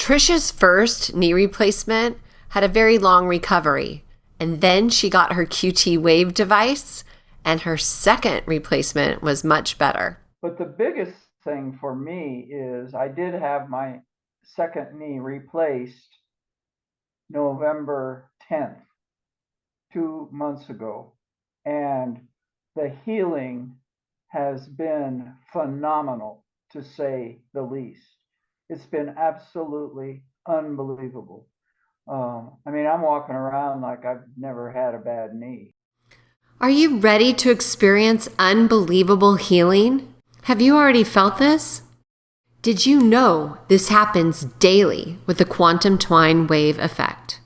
Trish's first knee replacement had a very long recovery, and then she got her QTWave device, and her second replacement was much better. But the biggest thing for me is I did have my second knee replaced November 10th, 2 months ago, and the healing has been phenomenal, to say the least. It's been absolutely unbelievable. I'm walking around like I've never had a bad knee. Are you ready to experience unbelievable healing? Have you already felt this? Did you know this happens daily with the quantum twine wave effect?